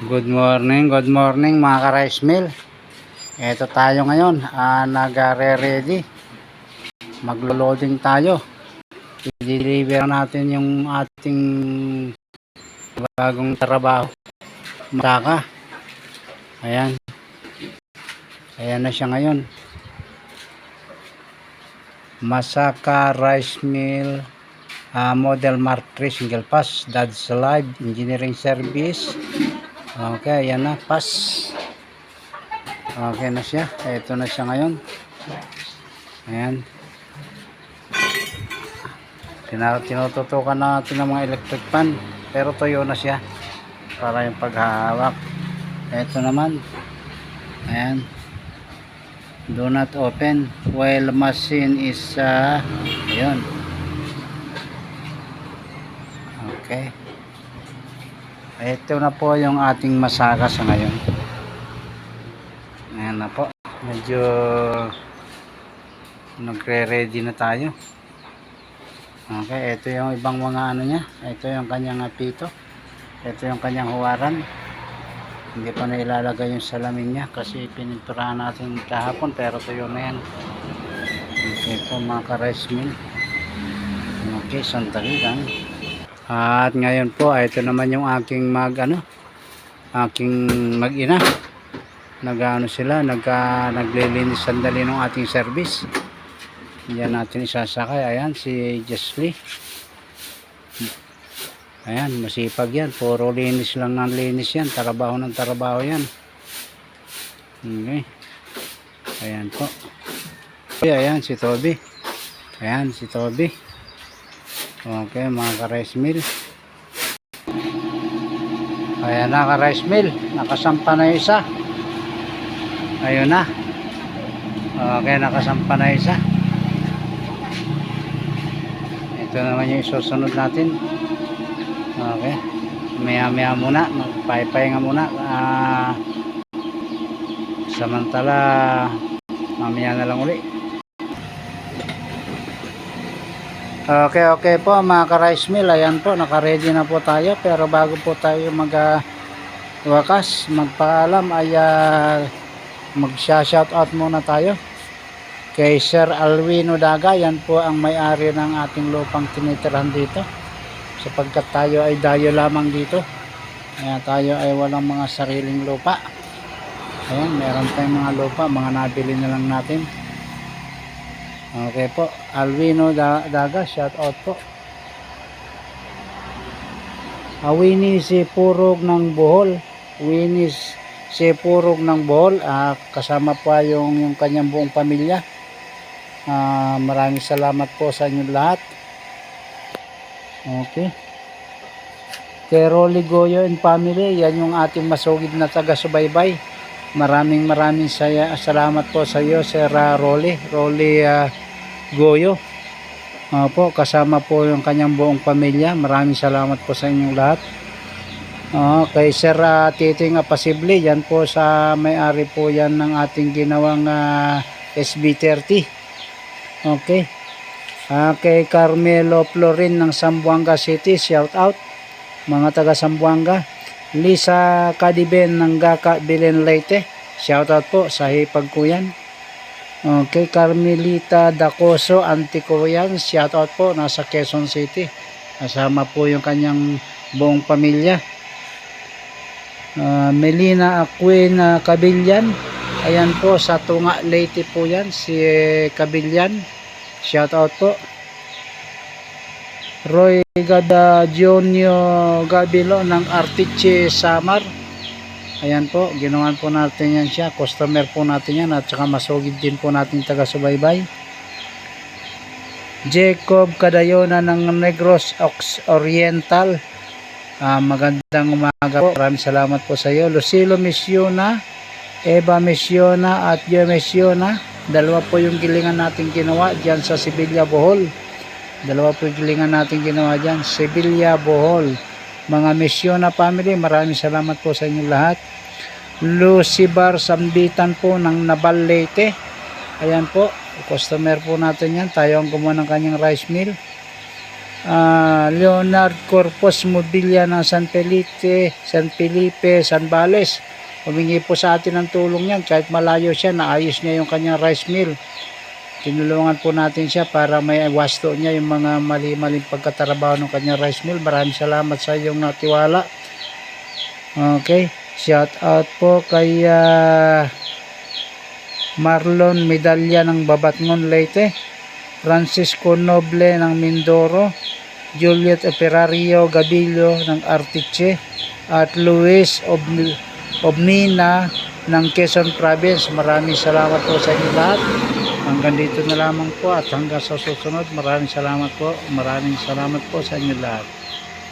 Good morning mga ka-rice mill. Ito tayo ngayon, nagre-ready. Maglo-loading tayo. I-deliver natin yung ating bagong trabaho. Masaka. Ayan. Ayan na siya ngayon. Masaka Rice Mill, Model Mark III Single Pass, Dad's Live Engineering Service. Okay, ayan na, pass. Okay na siya. Ito na siya ngayon. Ayan. Tinututukan natin ng mga electric fan. Pero tuyo na siya. Para yung paghahawak. Ito naman. Ayan. Do not open while machine is ayun. Okay. Ito na po yung ating masaka sa ngayon. Ayan na po. Medyo nagre-ready na tayo. Okay, ito yung ibang mga ano niya. Ito yung kanyang pito. Ito yung kanyang huwaran. Hindi pa na ilalagay yung salamin niya kasi pininturahan natin kahapon pero tuyo na yan. Okay po mga ka-rice mill. Okay, sandali lang. At ngayon po, ito naman yung aking aking mag-ina. Nag-ano sila, naglilinis sandali ng ating service. Diyan natin isasakay. Ayan, si Jesly. Ayan, masipag yan. Puro linis lang ng linis yan. Trabaho ng trabaho yan. Okay. Ayan po. Ayan, si Toby. Ayan, si Toby. Okay, mga ka-rice mill. Ayan na ka-rice mill. Nakasampa na isa. Ayun na. Okay, nakasampa na isa. Ito naman yung isusunod natin. Okay. Maya muna. Magpapahinga muna. Samantala, mamaya na lang uli. Okay po mga ka-rice mill. Ayan po, naka-ready na po tayo. Pero bago po tayo magpaalam ay mag-shoutout muna tayo kay Sir Alwino Daga. Yan po ang may-ari ng ating lupang tinitirahan dito. Sapagkat tayo ay dayo lamang dito. Ayan, tayo ay walang mga sariling lupa. Ayan, meron tayong mga lupa. Mga nabili na lang natin. Okay po, Alwino Daga, shout out po. Winnie si Purog ng Bohol. Winnie si Purog ng Bohol. Kasama po yung kanyang buong pamilya. Maraming salamat po sa inyong lahat. Okay. Kay Rolly Goyo and family, yan yung ating masugid na taga-subaybay. Maraming salamat po sa iyo, Sir Rolly Goyo. Po, kasama po yung kanyang buong pamilya. Maraming salamat po sa inyong lahat. Kay Sir Titing Apasible, yan po sa may-ari po yan ng ating ginawang SB30. Okay. Kay Carmelo Florin ng Zamboanga City, shout out mga taga Zamboanga. Lisa Cadiben ng Gaka Bilen Leyte, shout out po sa hipag ko yan. Okay, Carmelita Dacoso Anticoyan, shout out po, nasa Quezon City. Kasama po yung kanyang buong pamilya. Melina Aquina Cabillan, ayan po sa Tunga Leyte po yan, si Cabillan, shout out po. Roy Gada Jonio Gabilo ng Artiche Samar, ayan po, ginawan po natin yan siya, customer po natin yan at saka masugid din po natin taga-subaybay. Jacob Cadayona ng Negros Oriental, magandang umaga po, maraming salamat po sa iyo. Lucilo Misyona, Eva Misyona at Gio Misyona, dalawa po yung gilingan natin ginawa dyan sa Sibilya, Bohol. Dalawa po yung gilingan natin ginawa dyan, Sibilya, Bohol. Mga Misyona family, maraming salamat po sa inyong lahat. Lucibar Sambitan po ng Nabal Leyte, ayan po, customer po natin yan. Tayo ang gumawa ng kanyang rice mill. Leonard Corpus Mobilia ng San Felipe, Zambales. Humingi po sa atin ng tulong yan. Kahit malayo siya, naayos niya yung kanyang rice mill. Tinulungan po natin siya para may wasto niya yung mga mali-maling pagkatrabaho ng kanyang rice mill. Maraming salamat sa iyong natiwala. Okay, shout out po kay Marlon Medalla ng Babatngon, Leyte, Francisco Noble ng Mindoro, Juliet Operario Gabillo ng Artiche, at Luis Obnina ng Quezon Province. Maraming salamat po sa inyo lahat. Hanggang dito na lamang po at hanggang sa susunod. Maraming salamat po. Maraming salamat po sa inyo lahat.